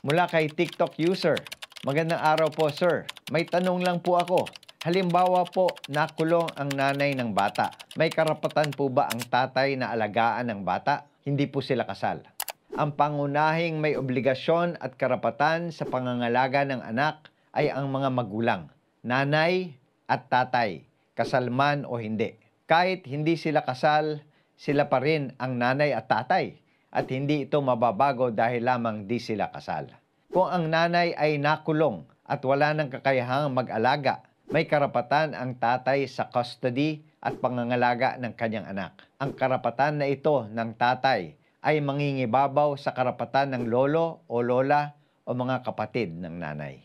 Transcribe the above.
Mula kay TikTok user. Magandang araw po, sir. May tanong lang po ako. Halimbawa po, nakulong ang nanay ng bata. May karapatan po ba ang tatay na alagaan ng bata? Hindi po sila kasal. Ang pangunahing may obligasyon at karapatan sa pangangalaga ng anak ay ang mga magulang, nanay at tatay, kasal man o hindi. Kahit hindi sila kasal, sila pa rin ang nanay at tatay at hindi ito mababago dahil lamang di sila kasal. Kung ang nanay ay nakulong at wala ng kakayahang mag-alaga, may karapatan ang tatay sa custody at pangangalaga ng kanyang anak. Ang karapatan na ito ng tatay ay mangingibabaw sa karapatan ng lolo o lola o mga kapatid ng nanay.